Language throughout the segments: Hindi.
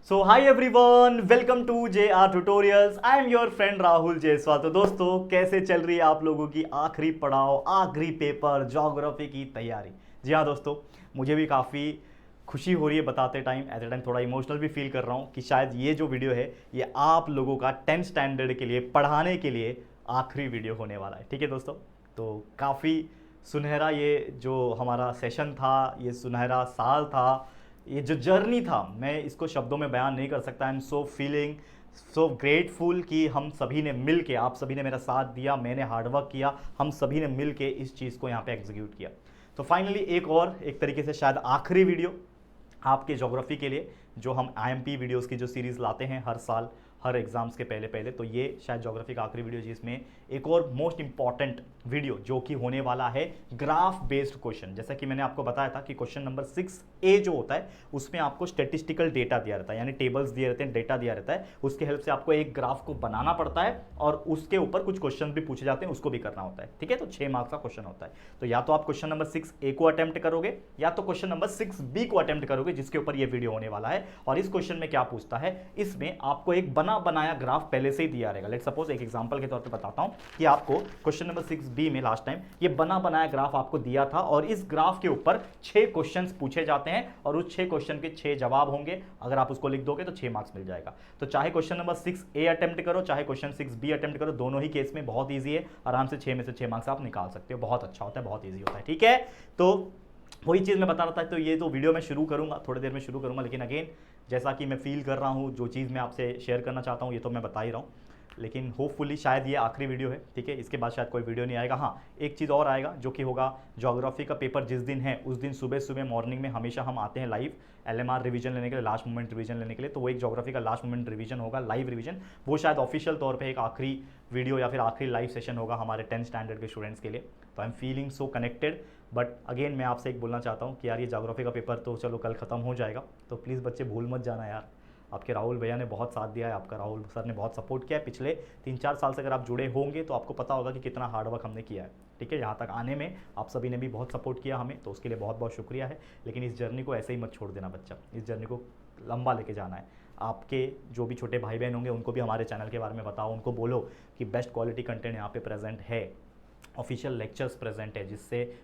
So hi everyone, welcome to J R tutorials. I am your friend Rahul Jaiswal. तो दोस्तों, कैसे चल रही है आप लोगों की आखिरी पड़ाव, आखिरी पेपर ज्योग्राफी की तैयारी? जी हाँ दोस्तों, मुझे भी काफ़ी खुशी हो रही है बताते टाइम, एट ए टाइम थोड़ा इमोशनल भी फील कर रहा हूँ कि शायद ये जो वीडियो है ये आप लोगों का 10th स्टैंडर्ड के लिए पढ़ाने के लिए आखिरी वीडियो होने वाला है। ठीक है दोस्तों, तो काफ़ी सुनहरा ये जो हमारा सेशन था, ये सुनहरा साल था, ये जो जर्नी था, मैं इसको शब्दों में बयान नहीं कर सकता। I am so feeling so grateful कि हम सभी ने मिल के, आप सभी ने मेरा साथ दिया, मैंने हार्डवर्क किया, हम सभी ने मिल के इस चीज़ को यहाँ पे एग्जीक्यूट किया। तो फाइनली एक और, एक तरीके से शायद आखिरी वीडियो आपके ज्योग्राफी के लिए, जो हम आईएमपी वीडियोस की जो सीरीज़ लाते हैं हर साल हर एग्जाम्स के पहले पहले, तो ये शायद ज्योग्राफी का आखिरी वीडियो, जिसमें एक और मोस्ट इंपॉर्टेंट वीडियो जो कि होने वाला है ग्राफ बेस्ड क्वेश्चन। जैसा कि मैंने आपको बताया था कि क्वेश्चन नंबर 6A जो होता है उसमें आपको स्टेटिस्टिकल डेटा दिया रहता है, यानी टेबल्स दिए रहते हैं, डेटा दिया रहता है, उसके हेल्प से आपको एक ग्राफ को बनाना पड़ता है और उसके ऊपर कुछ क्वेश्चन भी पूछे जाते हैं, उसको भी करना होता है। ठीक है, तो 6 मार्क्स का क्वेश्चन होता है। तो या तो आप क्वेश्चन नंबर 6A को अटेम्प्ट करोगे या तो क्वेश्चन नंबर 6B को अटेम्प्ट करोगे, जिसके ऊपर ये वीडियो होने वाला है। और इस क्वेश्चन में क्या पूछता है, इसमें आपको एक बना बनाया ग्राफ पहले से ही दिया रहेगा। लेट सपोज एक एग्जांपल के तौर पे बताता हूं कि आपको क्वेश्चन नंबर 6B में लास्ट टाइम ये बना बनाया ग्राफ आपको दिया था और इस ग्राफ के ऊपर 6 क्वेश्चंस पूछे जाते हैं और उस 6 क्वेश्चन के 6 जवाब होंगे। अगर आप उसको लिख दोगे तो 6 मार्क्स मिल जाएगा। तो चाहे क्वेश्चन नंबर 6A अटेम्प्ट करो, चाहे क्वेश्चन 6B अटेम्प्ट करो, दोनों ही केस में बहुत ईजी है। आराम से 6 में से 6 मार्क्स आप निकाल सकते हो। बहुत अच्छा होता है, बहुत ईजी होता है। ठीक है, तो वही चीज़ मैं बता रहा था। तो ये तो वीडियो मैं शुरू करूंगा, थोड़ी देर में शुरू करूंगा, लेकिन अगेन जैसा कि मैं फील कर रहा हूँ, जो चीज़ मैं आपसे शेयर करना चाहता हूँ ये तो मैं बता ही रहा हूँ, लेकिन होपफुली शायद ये आखिरी वीडियो है। ठीक है, इसके बाद शायद कोई वीडियो नहीं आएगा। हाँ, एक चीज़ और आएगा जो कि होगा, ज्योग्राफी का पेपर जिस दिन है उस दिन सुबह सुबह मॉर्निंग में हमेशा हम आते हैं लाइव LMR रिवीजन लेने के लिए, लास्ट मोमेंट रिवीजन लेने के लिए। तो वो एक ज्योग्राफी का लास्ट मोमेंट रिवीजन होगा, लाइव रिवीजन। वो शायद ऑफिशियल तौर पे एक आखिरी वीडियो या फिर आखिरी लाइव सेशन होगा हमारे 10th स्टैंडर्ड के स्टूडेंट्स के लिए। तो I am feeling so connected. But again मैं आपसे एक बोलना चाहता हूँ कि यार ये ज्योग्राफी का पेपर तो चलो कल ख़त्म हो जाएगा, तो प्लीज़ बच्चे भूल मत जाना यार। आपके राहुल भैया ने बहुत साथ दिया है, आपका राहुल सर ने बहुत सपोर्ट किया है। पिछले 3-4 साल से अगर आप जुड़े होंगे तो आपको पता होगा कि कितना हार्डवर्क हमने किया है। ठीक है, यहाँ तक आने में आप सभी ने भी बहुत सपोर्ट किया हमें, तो उसके लिए बहुत बहुत शुक्रिया है। लेकिन इस जर्नी को ऐसे ही मत छोड़ देना बच्चा, इस जर्नी को लंबा लेके जाना है। आपके जो भी छोटे भाई बहन होंगे उनको भी हमारे चैनल के बारे में बताओ, उनको बोलो कि बेस्ट क्वालिटी कंटेंट यहाँ पे प्रेजेंट है, ऑफिशियल लेक्चर्स प्रेजेंट है,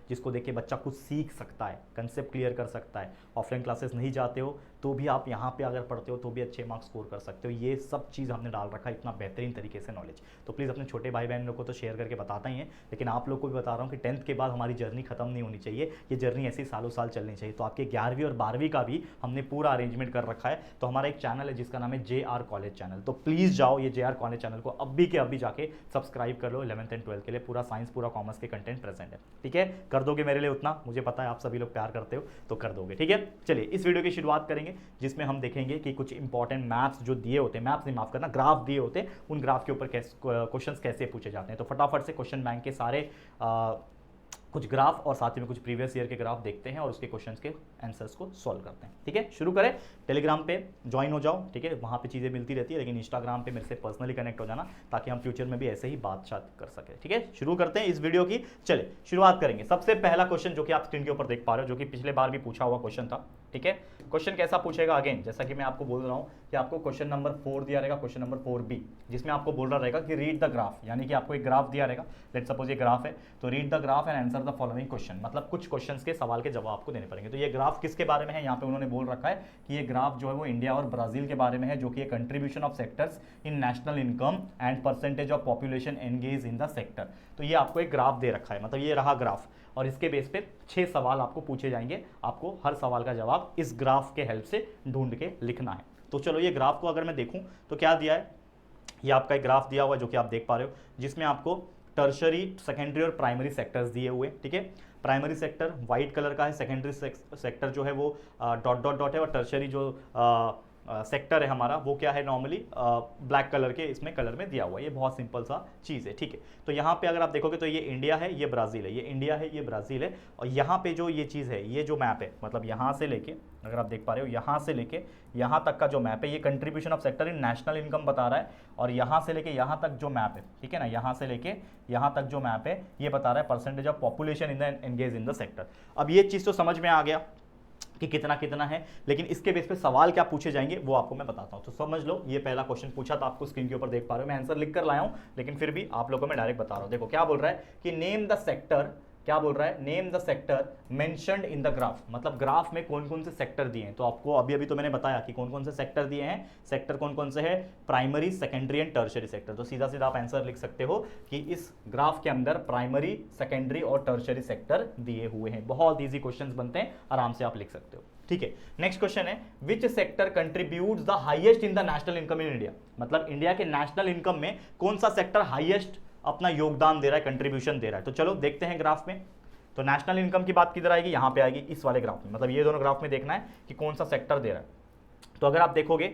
जिसको देख के बच्चा कुछ सीख सकता है, कंसेप्ट क्लियर कर सकता है। ऑफलाइन क्लासेस नहीं जाते हो तो भी आप यहाँ पे अगर पढ़ते हो तो भी अच्छे मार्क्स स्कोर कर सकते हो। ये सब चीज़ हमने डाल रखा है इतना बेहतरीन तरीके से नॉलेज। तो प्लीज़ अपने छोटे भाई बहन लोग को तो शेयर करके बताता ही है, लेकिन आप लोग को भी बता रहा हूँ कि 10th के बाद हमारी जर्नी खत्म नहीं होनी चाहिए, ये जर्नी ऐसे ही सालों साल चलनी चाहिए। तो आपके 11वीं और 12वीं का भी हमने पूरा अरेंजमेंट कर रखा है। तो हमारा एक चैनल है जिसका नाम है JR कॉलेज चैनल। तो प्लीज़ जाओ ये JR कॉलेज चैनल को अभी के अभी जाके सब्सक्राइब कर लो। 11th एंड 12th के लिए पूरा साइंस पूरा कॉमर्स के कंटेंट प्रेजेंट है। ठीक है, कर दोगे मेरे लिए उतना, मुझे पता है आप सभी लोग प्यार करते हो, तो कर दोगे। ठीक है, चलिए इस वीडियो की शुरुआत करेंगे जिसमें हम देखेंगे कि कुछ इंपॉर्टेंट मैप्स जो दिए होते हैं, मैप्स नहीं माफ करना, ग्राफ दिए होते हैं, उन ग्राफ के ऊपर क्वेश्चंस कैसे पूछे जाते हैं। तो फटाफट से क्वेश्चन बैंक के सारे कुछ ग्राफ और साथ ही में कुछ प्रीवियस ईयर के ग्राफ देखते हैं और उसके क्वेश्चंस के आंसर्स को सॉल्व करते हैं। ठीक है, शुरू करें। टेलीग्राम पे ज्वाइन हो जाओ, ठीक है, वहाँ पे चीज़ें मिलती रहती है, लेकिन इंस्टाग्राम पे मेरे से पर्सनली कनेक्ट हो जाना ताकि हम फ्यूचर में भी ऐसे ही बातचीत कर सके। ठीक है, शुरू करते हैं इस वीडियो की। चले शुरुआत करेंगे। सबसे पहला क्वेश्चन जो कि आप स्क्रीन के ऊपर देख पा रहे हो, जो कि पिछले बार भी पूछा हुआ क्वेश्चन था। ठीक है, क्वेश्चन कैसा पूछेगा, अगेन जैसा कि मैं आपको बोल रहा हूँ कि आपको क्वेश्चन नंबर 4 दिया रहेगा, क्वेश्चन नंबर 4B, जिसमें आपको बोल रहा रहेगा कि रीड द ग्राफ, यानी कि आपको एक ग्राफ दिया रहेगा। लेट सपोज ये ग्राफ है, तो read the graph and answer the following question, मतलब कुछ क्वेश्चंस के सवाल के जवाब आपको देने पड़ेंगे। तो ये ग्राफ किसके बारे में है, यहाँ पे उन्होंने बोल रखा है कि ये ग्राफ जो है वो इंडिया और ब्राजील के बारे में है, जो कि contribution of sectors in national income and percentage of population engage in the sector. तो ये आपको एक ग्राफ दे रखा है, मतलब ये रहा ग्राफ, और इसके बेस पे 6 सवाल आपको पूछे जाएंगे। आपको हर सवाल का जवाब इस ग्राफ के हेल्प से ढूंढ के लिखना है। तो चलो ये ग्राफ को अगर मैं देखूं तो क्या दिया है, ये आपका एक ग्राफ दिया हुआ है जो कि आप देख पा रहे हो, जिसमें आपको टर्शरी, सेकेंडरी और प्राइमरी सेक्टर्स दिए हुए। ठीक है, प्राइमरी सेक्टर व्हाइट कलर का है, सेकेंडरी सेक्टर जो है वो डॉट डॉट डॉट है, और टर्शरी जो सेक्टर है हमारा वो क्या है, नॉर्मली ब्लैक कलर के इसमें कलर में दिया हुआ है। ये बहुत सिंपल सा चीज़ है। ठीक है, तो यहाँ पे अगर आप देखोगे तो ये इंडिया है, ये ब्राज़ील है, ये इंडिया है, ये ब्राज़ील है, और यहाँ पे जो ये चीज़ है, ये जो मैप है, मतलब यहाँ से लेके, अगर आप देख पा रहे हो, यहाँ से लेके यहाँ तक का जो मैप है, ये contribution of sector in national income बता रहा है, और यहाँ से लेके यहाँ तक जो मैप है, ठीक है ना, यहाँ से लेके यहाँ तक जो मैप है ये बता रहा है percentage of population in the engage in the sector. अब ये चीज़ तो समझ में आ गया कि कितना कितना है, लेकिन इसके बेस पे सवाल क्या पूछे जाएंगे वो आपको मैं बताता हूं। तो समझ लो, ये पहला क्वेश्चन पूछा था, आपको स्क्रीन के ऊपर देख पा रहे हो, मैं आंसर लिख कर लाया हूं, लेकिन फिर भी आप लोगों को मैं डायरेक्ट बता रहा हूं। देखो क्या बोल रहा है कि नेम द सेक्टर, क्या बोल रहा है, name the sector mentioned in the graph, मतलब ग्राफ में कौन कौन से सेक्टर दिए हैं। तो आपको अभी अभी तो मैंने बताया कि कौन कौन से सेक्टर दिए हैं, सेक्टर कौन कौन से हैं, primary, secondary and tertiary sector. तो सीधा सीधा आप आंसर लिख सकते हो कि इस ग्राफ के अंदर प्राइमरी, सेकेंडरी और टर्शियरी सेक्टर दिए हुए हैं। बहुत ईजी क्वेश्चंस बनते हैं, आराम से आप लिख सकते हो। ठीक है, नेक्स्ट क्वेश्चन है which sector contributes the highest in the national income in India, मतलब इंडिया के नेशनल इनकम में कौन सा सेक्टर हाईएस्ट अपना योगदान दे रहा है, कंट्रीब्यूशन दे रहा है। तो चलो देखते हैं ग्राफ में। तो नेशनल इनकम की बात किधर आएगी, यहां पे आएगी इस वाले ग्राफ में, मतलब ये दोनों ग्राफ में देखना है कि कौन सा सेक्टर दे रहा है। तो अगर आप देखोगे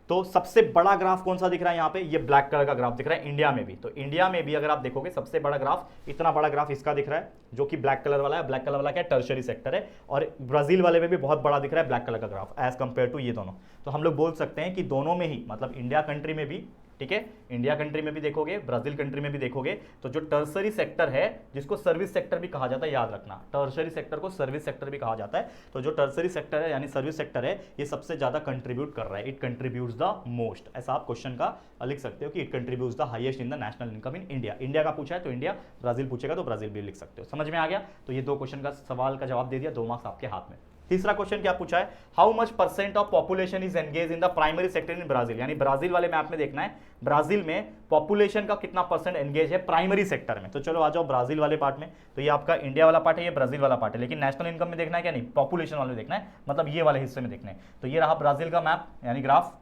तो सबसे बड़ा ग्राफ कौन सा दिख रहा है यहाँ पे, ये ब्लैक कलर का ग्राफ दिख रहा है इंडिया में भी। तो इंडिया में भी अगर आप देखोगे सबसे बड़ा ग्राफ, इतना बड़ा ग्राफ इसका दिख रहा है जो कि ब्लैक कलर वाला है। ब्लैक कलर वाला क्या है, टर्शियरी सेक्टर है। और ब्राजील वाले में भी बहुत बड़ा दिख रहा है ब्लैक कलर का ग्राफ एज कंपेयर टू ये दोनों। तो हम लोग बोल सकते हैं कि दोनों में ही, मतलब इंडिया कंट्री में भी, ठीक है, इंडिया कंट्री में भी देखोगे, ब्राजील कंट्री में भी देखोगे, तो जो टर्सरी सेक्टर है, जिसको सर्विस सेक्टर भी कहा जाता है, याद रखना, टर्सरी सेक्टर को सर्विस सेक्टर भी कहा जाता है। तो जो टर्सरी सेक्टर है यानी सर्विस सेक्टर है, ये सबसे ज्यादा कंट्रीब्यूट कर रहा है, इट कंट्रीब्यूट्स द मोस्ट। ऐसा आप क्वेश्चन का लिख सकते हो कि it contributes the highest in the national income in India. India का पूछा है तो इंडिया, ब्राजील पूछेगा तो ब्राजील भी लिख सकते हो। समझ में आ गया। तो ये दो क्वेश्चन का सवाल का जवाब दे दिया, 2 मार्क्स आपके हाथ में। तीसरा क्वेश्चन क्या पूछा है, how much percent of population is engage in the primary sector in Brazil, यानी ब्राजील वाले मैप में देखना है ब्राजील में पॉपुलेशन का कितना परसेंट एंगेज है प्राइमरी सेक्टर में। तो चलो आ जाओ ब्राजील वाले पार्ट में। तो ये आपका इंडिया वाला पार्ट है, ये ब्राजील वाला पार्ट है, लेकिन नेशनल इनकम में देखना है क्या, नहीं, पॉपुलेशन वाले में देखना है, मतलब ये वाले हिस्से में देखना है। तो ये रहा ब्राजील का मैप यानी ग्राफ,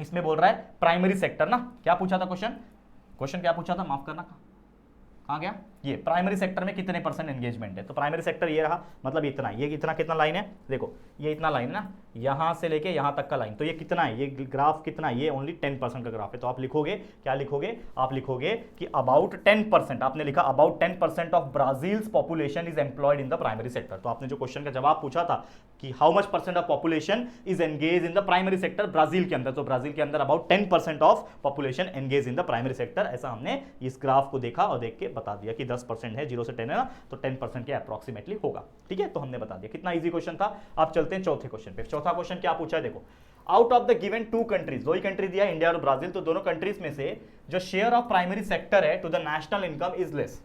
इसमें बोल रहा है प्राइमरी सेक्टर ना, क्या पूछा था क्वेश्चन क्या पूछा था, माफ करना, कहां गया, ये प्राइमरी सेक्टर में कितने परसेंट एंगेजमेंट है। तो प्राइमरी सेक्टर ये रहा, मतलब इतना, ये इतना कितना लाइन है, देखो ये इतना लाइन ना, यहां से लेके यहां तक का लाइन, तो ये कितना है, ये ग्राफ कितना है, ये ओनली 10% का ग्राफ है। तो आप लिखोगे, क्या लिखोगे, आप लिखोगे कि अबाउट 10%, आपने लिखा about 10% of Brazil's population is employed in the primary sector. तो आपने जो क्वेश्चन का जवाब पूछा था कि how much percent of population is engage in the primary sector Brazil के अंदर, तो ब्राजील के अंदर about 10% of population engage in the primary sector. ऐसा हमने इस ग्राफ को देखा और देख के बता दिया कि 10% है, 0 से 10 है ना, तो 10% के अप्रॉक्सीमेटली होगा। ठीक है, तो हमने बता दिया, कितना इजी क्वेश्चन था। आप चलते हैं चौथे क्वेश्चन पे। चौथा क्वेश्चन क्या पूछा है, देखो, out of the given 2 countries, 2 ही कंट्री दिया इंडिया और ब्राजील, तो दोनों कंट्रीज में से जो शेयर ऑफ प्राइमरी सेक्टर है to the national income is less,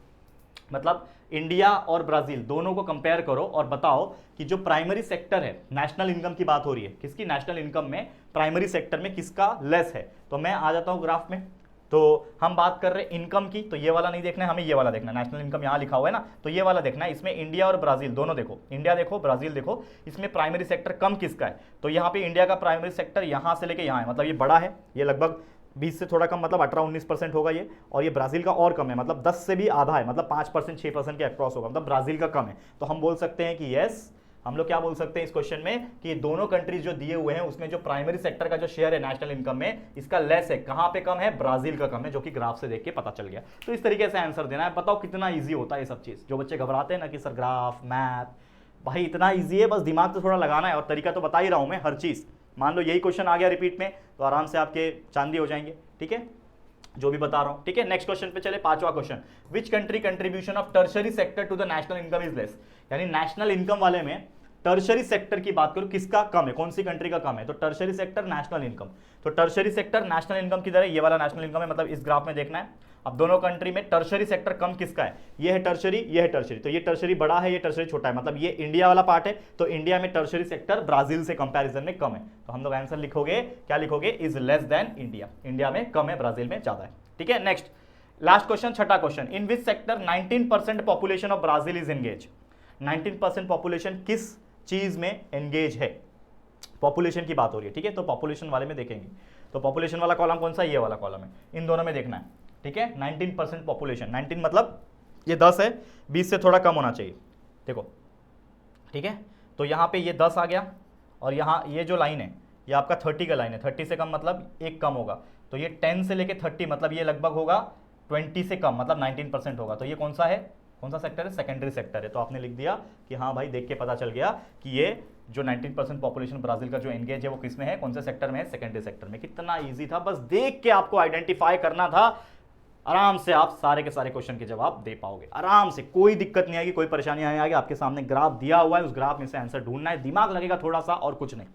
मतलब इंडिया और ब्राजील दोनों को कंपेयर करो और बताओ कि जो प्राइमरी सेक्टर है, नेशनल इनकम की बात हो रही है, किसकी, नेशनल इनकम में प्राइमरी सेक्टर में किसका लेस है। तो मैं आ जाता हूं ग्राफ में, तो हम बात कर रहे हैं इनकम की, तो ये वाला नहीं देखना है हमें, ये वाला देखना है, नेशनल इनकम यहां लिखा हुआ है ना, तो ये वाला देखना है। इसमें इंडिया और ब्राजील दोनों देखो, इंडिया देखो, ब्राजील देखो, इसमें प्राइमरी सेक्टर कम किसका है। तो यहाँ पे इंडिया का प्राइमरी सेक्टर यहां से लेके यहां है, मतलब ये बड़ा है, ये लगभग 20 से थोड़ा कम, मतलब 18-19% होगा ये, और ये ब्राजील का और कम है, मतलब 10 से भी आधा है, मतलब 5% 6% के अक्रॉस होगा, मतलब ब्राजील का कम है। तो हम बोल सकते हैं कि यस, हम लोग क्या बोल सकते हैं इस क्वेश्चन में कि दोनों कंट्रीज जो दिए हुए हैं उसमें जो प्राइमरी सेक्टर का जो शेयर है नेशनल इनकम में, इसका लेस है, कहां पे कम है, ब्राजील का कम है, जो कि ग्राफ से देख के पता चल गया। तो इस तरीके से आंसर देना है। बताओ कितना इजी होता है ये सब चीज। जो बच्चे घबराते हैं ना कि सर ग्राफ, मैथ, भाई इतना इजी है, बस दिमाग तो थोड़ा लगाना है, और तरीका तो बता ही रहा हूं मैं हर चीज। मान लो यही क्वेश्चन आ गया रिपीट में, तो आराम से आपके चांदी हो जाएंगे। ठीक है, जो भी बता रहा हूं। ठीक है, नेक्स्ट क्वेश्चन पे चले, 5वां question, which country contribution of tertiary sector to the national income is less, यानी नेशनल इनकम वाले में टर्शरी सेक्टर की बात करूं, किसका कम है, कौन सी कंट्री का कम है। तो टर्शरी सेक्टर, नेशनल इनकम, तो टर्शरी सेक्टर नेशनल इनकम किधर है, ये वाला नेशनल इनकम है, मतलब इस ग्राफ में देखना है। अब दोनों कंट्री में टर्शरी सेक्टर कम किसका है, ये है टर्शरी, ये है टर्शरी, तो ये टर्शरी बड़ा है, ये टर्शरी छोटा है, मतलब ये इंडिया वाला पार्ट है, तो इंडिया में टर्शरी सेक्टर ब्राजील से कंपैरिजन में कम है। तो हम लोग आंसर लिखोगे, क्या लिखोगे, is less than India, India में कम है, ब्राजील में ज्यादा है। ठीक है, नेक्स्ट लास्ट क्वेश्चन, छठा question, in which sector 19% population of Brazil is engage, 19% population किस चीज में एंगेज है, पॉपुलेशन की बात हो रही है। ठीक है, तो पॉपुलेशन वाले में देखेंगे, तो पॉपुलेशन वाला कॉलम कौन सा, ये वाला कॉलम है, इन दोनों में देखना है। ठीक है, 19% पॉपुलेशन, 19 मतलब ये 10 है, 20 से थोड़ा कम होना चाहिए, देखो। ठीक है, तो यहां पे ये 10 आ गया, और यहां ये जो लाइन है ये आपका 30 का लाइन है, 30 से कम मतलब एक कम होगा, तो ये 10 से लेके 30 मतलब ये लगभग होगा 20 से कम, मतलब 19% होगा। तो ये कौन सा है, कौन सा सेक्टर है, सेकेंडरी सेक्टर है। तो आपने लिख दिया कि हाँ भाई, देख के पता चल गया कि ये जो 19% पॉपुलेशन ब्राजील का जो एंगेज है वो किस में है, कौन से सेक्टर में है, सेकेंडरी सेक्टर में। कितना इजी था, बस देख के आपको आइडेंटिफाई करना था, आराम से आप सारे के सारे क्वेश्चन के जवाब दे पाओगे आराम से, कोई दिक्कत नहीं आएगी, कोई परेशानी नहीं आएगी। आपके सामने ग्राफ दिया हुआ है, उस ग्राफ में से आंसर ढूंढना है, दिमाग लगेगा थोड़ा सा और कुछ नहीं,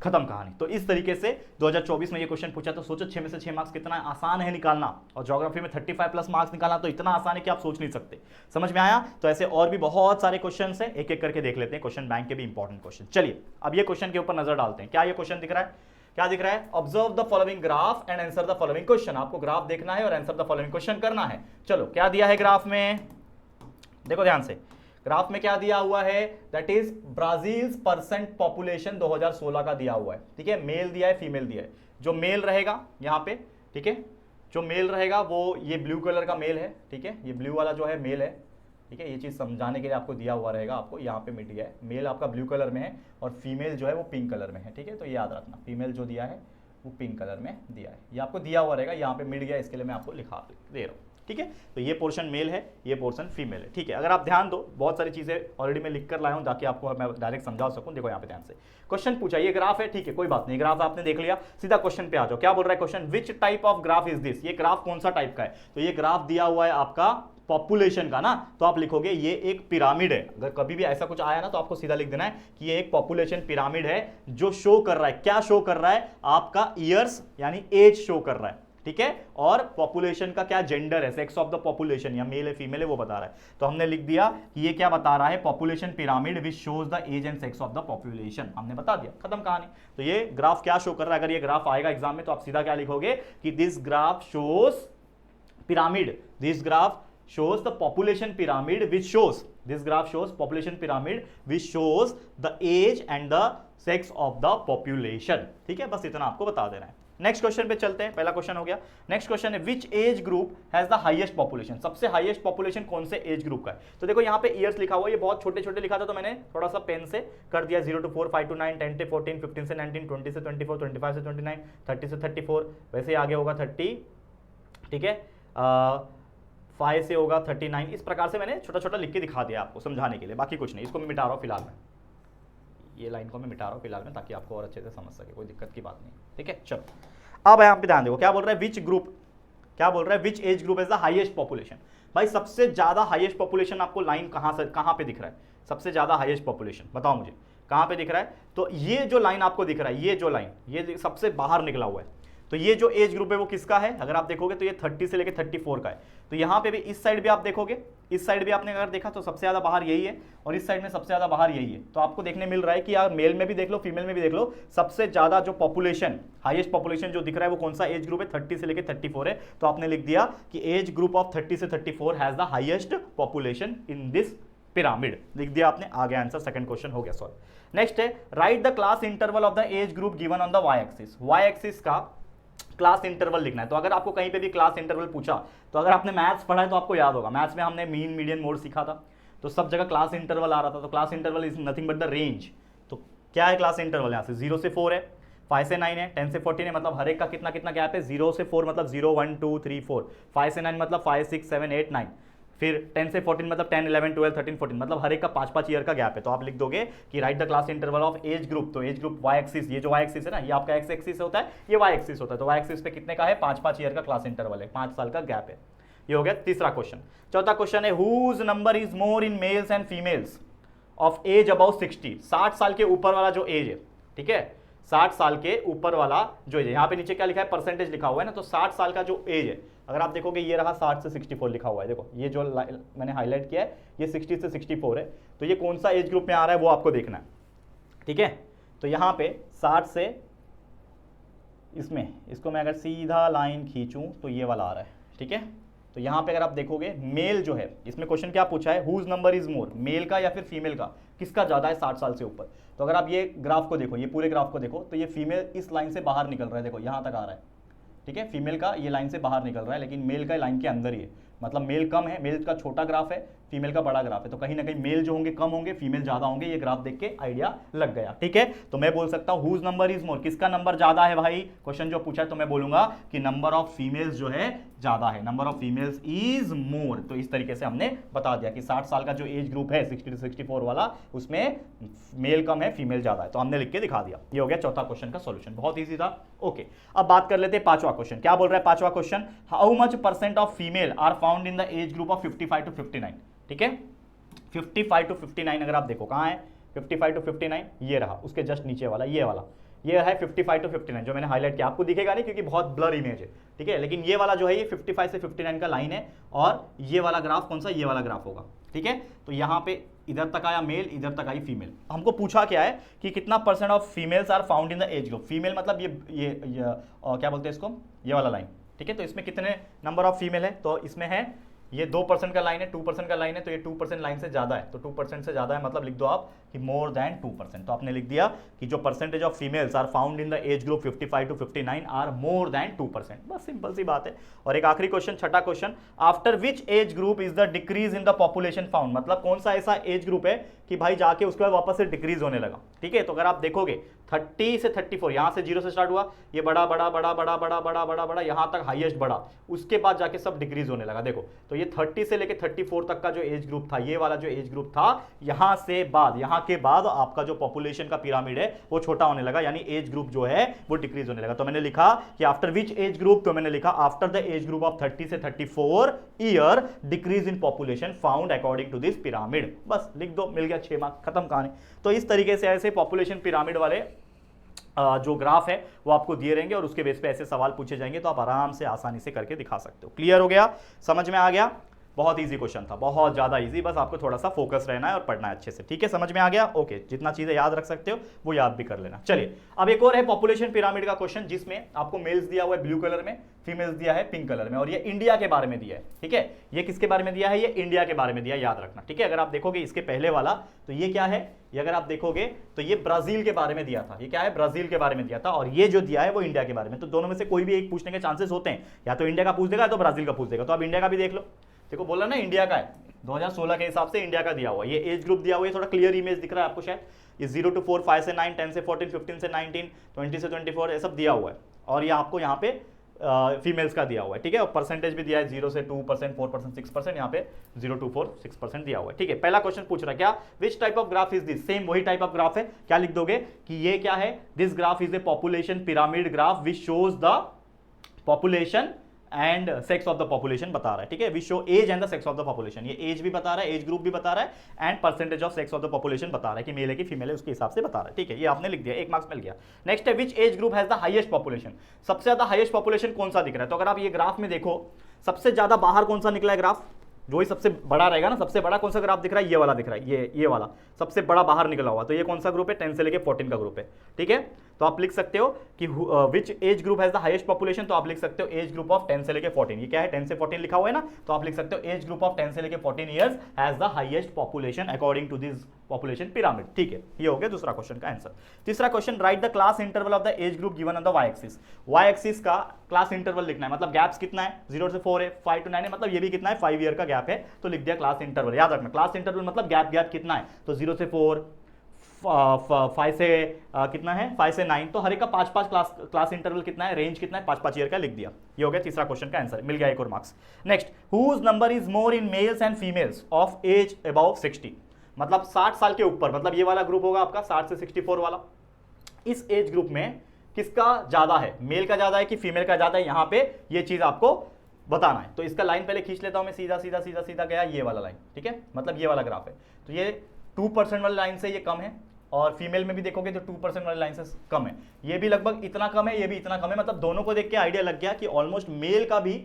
खत्म कहानी। तो इस तरीके से 2024 में ये क्वेश्चन पूछा, तो सोचो 6 में से 6 मार्क्स कितना आसान है निकालना, और ज्योग्राफी में 35 प्लस मार्क्स निकालना तो इतना आसान है कि आप सोच नहीं सकते। समझ में आया? तो ऐसे और भी बहुत सारे क्वेश्चन है, एक एक करके देख लेते हैं, क्वेश्चन बैंक के भी इंपॉर्टेंट क्वेश्चन। चलिए अब ये क्वेश्चन के ऊपर नजर डालते हैं। क्या ये क्वेश्चन दिख रहा है? क्या दिख रहा है? Observe the following graph and answer the following question. आपको ग्राफ देखना है और आंसर द फॉलोइंग क्वेश्चन करना है। चलो क्या दिया है ग्राफ में, देखो ध्यान से। ग्राफ में क्या दिया हुआ है? That is Brazil percent population 2016 का दिया हुआ है। ठीक है, मेल दिया है, फीमेल दिया है। जो मेल रहेगा यहाँ पे, ठीक है, जो मेल रहेगा वो ये ब्लू कलर का मेल है। ठीक है, ये ब्लू वाला जो है मेल है। ठीक है, ये चीज समझाने के लिए आपको दिया हुआ रहेगा, आपको यहाँ पे मिट गया है। मेल आपका ब्लू कलर में है और फीमेल जो है वो पिंक कलर में है। ठीक है, तो याद रखना, फीमेल जो दिया है वो पिंक कलर में दिया है, ये आपको दिया हुआ रहेगा, यहाँ पे मिट गया, इसके लिए मैं आपको लिखा दे रहा हूँ। ठीक है, तो ये पोर्शन मेल है, ये पोर्शन फीमेल है। ठीक है, अगर आप ध्यान दो, बहुत सारी चीजें ऑलरेडी मैं लिख कर लाया हूं ताकि आपको मैं डायरेक्ट समझा सकूं। देखो यहाँ पे ध्यान से क्वेश्चन पूछा, ये ग्राफ है, ठीक है, कोई बात नहीं, ग्राफ आपने देख लिया, सीधा क्वेश्चन पे आ जाओ। क्या बोल रहा है question? Which type of graph is this? ये ग्राफ कौन सा टाइप का है? तो ये ग्राफ दिया हुआ है आपका पॉपुलेशन का ना, तो आप लिखोगे ये एक पिरामिड है। अगर कभी भी ऐसा कुछ आया ना तो आपको सीधा लिख देना है कि ये एक पॉपुलेशन पिरामिड है जो शो कर रहा है, क्या शो कर रहा है? आपका ईयर्स यानी एज शो कर रहा है। ठीक है, और पॉपुलेशन का क्या जेंडर है, सेक्स ऑफ द पॉपुलेशन, या मेल है फीमेल है वो बता रहा है। तो हमने लिख दिया कि ये क्या बता रहा है? Population pyramid which shows the age and sex of the population, हमने बता दिया, खत्म कहानी। तो ये ग्राफ क्या शो कर रहा है? अगर ये ग्राफ आएगा एग्जाम में तो आप सीधा क्या लिखोगे कि this graph shows pyramid, this graph shows the population pyramid which shows, this graph shows population pyramid which shows the age and the sex of the population। ठीक है, बस इतना आपको बता देना है। नेक्स्ट क्वेश्चन पे चलते हैं, पहला क्वेश्चन हो गया। नेक्स्ट क्वेश्चन है which age group has the highest population? सबसे हाईएस्ट पॉपुलेशन कौन से एज ग्रुप का है? तो देखो यहाँ पे ईयर्स लिखा हुआ है, ये बहुत छोटे छोटे लिखा था तो मैंने थोड़ा सा पेन से कर दिया, 0 to 4, 5 to 9, 10 to 14, 15 से 19, 20 से 24, 25 से 29, 30 से 34, वैसे आगे होगा 30। ठीक है, 5 से होगा 39। इस प्रकार से मैंने छोटा छोटा लिख के दिखा दिया आपको समझाने के लिए, बाकी कुछ नहीं। इसको मैं मिटा रहा हूँ फिलहाल में, ये लाइन को मैं मिटा रहा हूँ फिलहाल में ताकि आपको और अच्छे से समझ सके, कोई दिक्कत की बात नहीं। ठीक है, चलो अब यहाँ पे ध्यान देखो, क्या बोल रहा है? विच ग्रुप, क्या बोल रहा है? Which age group is the highest population. भाई सबसे ज्यादा हाईएस्ट पॉपुलेशन आपको लाइन कहाँ से कहाँ पे दिख रहा है? सबसे ज्यादा हाईएस्ट पॉपुलेशन बताओ मुझे कहाँ पे दिख रहा है? तो ये जो लाइन आपको दिख रहा है, ये जो लाइन, ये सबसे बाहर निकला हुआ है। तो ये जो एज ग्रुप है वो किसका है? अगर आप देखोगे तो ये 30 से लेकर 34 का है। तो यहाँ पे भी इस साइड भी आप देखोगे, इस साइड भी आपने अगर देखा तो सबसे ज्यादा बाहर यही है और इस साइड में सबसे ज्यादा बाहर यही है। तो आपको देखने मिल रहा है कि यार मेल में भी देख लो, फीमेल में भी देख लो, सबसे ज्यादा जो पॉपुलेशन, हाईएस्ट पॉपुलेशन जो दिख रहा है वो कौन सा एज ग्रुप है? 30 से लेकर 34 है। तो आपने लिख दिया कि एज ग्रुप ऑफ 30 से 34 has the highest population in this pyramid, लिख दिया आपने, आगे आंसर, सेकंड क्वेश्चन हो गया सॉल्व। नेक्स्ट है write the class interval of the age group given on the y axis. Y axis का क्लास इंटरवल लिखना है। तो अगर आपको कहीं पे भी क्लास इंटरवल पूछा, तो अगर आपने मैथ्स पढ़ा है तो आपको याद होगा, मैथ्स में हमने मीन मीडियन मोड सीखा था, तो सब जगह क्लास इंटरवल आ रहा था। तो class interval is nothing but the range. तो क्या है क्लास इंटरवल? यहाँ से 0 से 4 है, 5 से 9 है, 10 से 14 है, मतलब हर एक का कितना कितना गैप है? 0 से 4 मतलब 0, 1, 2, 3, 4, 5 से 9 मतलब 5, 6, 7, 8, 9, फिर 10 से 14 मतलब 10, 11, 12, 13, 14, मतलब हर एक का 5-5 ईयर का गैप है। तो आप लिख दोगे कि right the class interval of age group. तो एज ग्रुप वाई एक्सिस, ये जो वाई एक्सिस है ना, ये आपका एक्स एक्सिस होता है, ये वाई एक्सिस होता है। तो वाई एक्सिस पे कितने का है? 5-5 ईयर का क्लास इंटरवल है, 5 साल का गैप है। ये हो गया तीसरा क्वेश्चन। चौथा क्वेश्चन है whose number is more in males and females of age about 60। 60 साल के ऊपर वाला जो एज है, ठीक है, 60 साल के ऊपर वाला जो एज है, यहाँ पे नीचे क्या लिखा है? परसेंटेज लिखा हुआ है ना। तो 60 साल का जो एज है, अगर आप देखोगे ये रहा 60 से 64 लिखा हुआ है। देखो ये जो मैंने हाईलाइट किया है ये 60 से 64 है। तो ये कौन सा एज ग्रुप में आ रहा है वो आपको देखना है। ठीक है, तो यहाँ पे 60 से इसमें, इसको मैं अगर सीधा लाइन खींचूं तो ये वाला आ रहा है। ठीक है, तो यहाँ पे अगर आप देखोगे मेल जो है, इसमें क्वेश्चन क्या पूछा है? Whose number is more, male का या फिर फीमेल का, किसका ज्यादा है 60 साल से ऊपर? तो अगर आप ये ग्राफ को देखो, ये पूरे ग्राफ को देखो, तो ये फीमेल इस लाइन से बाहर निकल रहा है, देखो यहाँ तक आ रहा है। ठीक है, फीमेल का ये लाइन से बाहर निकल रहा है, लेकिन मेल का लाइन के अंदर ही है, मतलब मेल कम है, मेल का छोटा ग्राफ है, फीमेल का बड़ा ग्राफ है, तो कहीं ना कहीं मेल जो होंगे कम होंगे, फीमेल ज्यादा होंगे, ये ग्राफ देख के आइडिया लग गया। ठीक है, तो मैं बोल सकता हूं हुज नंबर इज मोर, किसका नंबर ज्यादा है भाई, क्वेश्चन जो पूछा है तो मैं बोलूंगा कि नंबर ऑफ फीमेल्स जो है ज्यादा है, number of females is more. तो इस तरीके से हमने बता दिया कि 60 साल का जो एज ग्रुप है 60 to 64 वाला, उसमें मेल कम है, फीमेल ज्यादा है, तो हमने लिख के दिखा दिया। ये हो गया चौथा क्वेश्चन का सॉल्यूशन, बहुत इजी था। ओके, अब बात कर लेते हैं पांचवा क्वेश्चन। क्या बोल रहा है पांचवा question, how much percent of female are found in the age group of 55 to 59। ठीक है, 55 to 59 अगर आप देखो कहां है 55 to 59, ये रहा, उसके जस्ट नीचे वाला ये वाला, ये है 55 to 59 जो मैंने हाईलाइट किया, आपको दिखेगा नहीं क्योंकि बहुत ब्लर इमेज है। ठीक है, लेकिन ये वाला जो है ये 55 से 59 का लाइन है, और ये वाला ग्राफ कौन सा, ये वाला ग्राफ होगा। ठीक है, तो यहाँ पे इधर तक आया मेल, इधर तक आई फीमेल। हमको पूछा क्या है कि कितना percent of females are found in the age group, female मतलब ये क्या बोलते हैं इसको, ये वाला लाइन। ठीक है, तो इसमें कितने नंबर ऑफ फीमेल है, तो इसमें है ये 2% का लाइन है, 2% का लाइन है, तो ये 2% लाइन से ज्यादा है, तो 2% से ज्यादा है मतलब लिख दो आप कि मोर देन 2%। तो आपने लिख दिया कि जो percentage of females are found in the age group 55 to 59 are more than 2%। बस सिंपल सी बात है। और एक आखिरी क्वेश्चन, छठा question, after which age group is the decrease in the population found, मतलब कौन सा ऐसा एज ग्रुप है कि भाई जाके उसके बाद वापस से डिक्रीज होने लगा। ठीक है, तो अगर आप देखोगे 30 से 34, यहां से 0 से स्टार्ट हुआ, ये बड़ा बड़ा बड़ा बड़ा बड़ा बड़ा बड़ा बड़ा यहां तक हाईएस्ट बड़ा, उसके बाद जाके सब डिक्रीज होने लगा। देखो, तो ये 30 से लेके 34 तक का जो एज ग्रुप था, ये वाला जो एज ग्रुप था, यहां से बाद, यहां के बाद आपका जो पॉपुलेशन का पिरामिड है वो छोटा होने लगा, यानी एज ग्रुप जो है वो डिक्रीज होने लगा। तो मैंने लिखा कि आफ्टर विच एज ग्रुप, तो मैंने लिखा after the age group of 30 से 34 year decrease in population found according to this pyramid. बस लिख दो, मिल गया 6 मार्क्स, खत्म कहानी। तो इस तरीके से ऐसे पॉपुलेशन पिरामिड वाले जो ग्राफ है वो आपको दिए रहेंगे और उसके बेस पे ऐसे सवाल पूछे जाएंगे, तो आप आराम से आसानी से करके दिखा सकते हो। क्लियर हो गया, समझ में आ गया? बहुत इजी क्वेश्चन था, बहुत ज्यादा इजी, बस आपको थोड़ा सा फोकस रहना है और पढ़ना है अच्छे से। ठीक है, समझ में आ गया? ओके, जितना चीजें याद रख सकते हो वो याद भी कर लेना। चलिए, अब एक और है पॉपुलेशन पिरामिड का क्वेश्चन, जिसमें आपको मेल्स दिया हुआ है ब्लू कलर में, फीमेल्स दिया है पिंक कलर में, और ये इंडिया के बारे में दिया है। ठीक है, ये किसके बारे में दिया है, ये इंडिया के बारे में दिया है, याद रखना। ठीक है, अगर आप देखोगे इसके पहले वाला, तो ये क्या है, ये अगर आप देखोगे तो ये ब्राजील के बारे में दिया था, ये क्या है, ब्राजील के बारे में दिया था, और ये जो दिया है वो इंडिया के बारे में। तो दोनों में से कोई भी एक पूछने के चांसेस होते हैं, या तो इंडिया का पूछ देगा या तो ब्राजील का पूछ देगा। तो आप इंडिया का भी देख लो, देखो बोला ना इंडिया का है, 2016 के हिसाब से इंडिया का दिया हुआ है। ये एज ग्रुप दिया हुआ है, थोड़ा क्लियर इमेज दिख रहा है आपको शायद, ये 0 to 4, 5 से 9, 10 से 14, 15 से 19, 20 से 24, ये सब दिया हुआ है। और ये आपको यहाँ पे फीमेल्स का दिया हुआ है। ठीक है, और परसेंटेज भी दिया है 0 से 2%, 4%, 6%, यहाँ पे 0 to 4, 6% दिया हुआ है। ठीक है, पहला क्वेश्चन पूछ रहा है क्या, which type of graph is this, same वही टाइप ऑफ ग्राफ है। क्या लिख दोगे कि ये क्या है, this graph is a population pyramid graph which shows the population and sex of the population बता रहा है। ठीक है, we show age and the sex of the population, ये एज भी बता रहा है, एज ग्रुप भी बता रहा है, and percentage of sex of the population बता रहा है कि मेल है कि फीमेल है, उसके हिसाब से बता रहा है। ठीक है, ये आपने लिख दिया, 1 मार्क्स मिल गया। नेक्स्ट है which age group has the highest population, सबसे ज्यादा हाईएस्ट पॉपुलेशन कौन सा दिख रहा है। तो अगर आप ये ग्राफ में देखो, सबसे ज्यादा बाहर कौन सा निकला है ग्राफ, जो ही सबसे बड़ा रहेगा ना, सबसे बड़ा कौन सा ग्राफ दिख रहा है, ये वाला दिख रहा है, ये वाला सबसे बड़ा बाहर निकला हुआ। तो ये कौन सा ग्रुप है, 10 से लेके 14 का ग्रुप है। ठीक है, तो आप लिख सकते हो कि which age group has the highest population, तो आप लिख सकते हो एज ग्रुप ऑफ 10 से लेके 14। ये क्या है, 10 से 14 लिखा हुआ है ना, तो आप लिख सकते हो एज ग्रुप ऑफ 10 से लेके 14 years has the highest population according to this population pyramid. ठीक है, ये हो गया दूसरा क्वेश्चन का आंसर। तीसरा question, write the class interval of the age group given on the y axis. Y axis का क्लास इंटरवल लिखना है, मतलब गैप्स कितना है, 0 से 4 है, 5 to 9 है, मतलब ये भी कितना है, 5 ईयर का गैप है, तो लिख दिया क्लास इंटरवल। याद रखना, क्लास इंटरवल मतलब गैप कितना है, तो 0 से 4, 5 से कितना है, 5 से 9, तो हर एक का 5-5 क्लास इंटरवल कितना है, रेंज कितना है, 5-5 ईयर का लिख दिया। ये हो गया तीसरा क्वेश्चन का आंसर, मिल गया 1 और marks. Next, whose number is more in males and females of age about 60, मतलब 60 साल के ऊपर, मतलब ये वाला ग्रुप होगा आपका 60 से 64 वाला। इस एज ग्रुप में किसका ज्यादा है, मेल का ज्यादा है कि फीमेल का ज्यादा है, यहां पे ये चीज आपको बताना है। तो इसका लाइन पहले खींच लेता हूं मैं, सीधा सीधा सीधा सीधा गया ये वाला लाइन। ठीक है, मतलब ये वाला ग्राफ है, तो ये 2% वाली लाइन से ये कम है, और फीमेल में भी देखोगे तो 2% वाली लाइन से कम है, ये भी लगभग इतना कम है, ये भी इतना कम है। मतलब दोनों को देख के आइडिया लग गया कि ऑलमोस्ट मेल का भी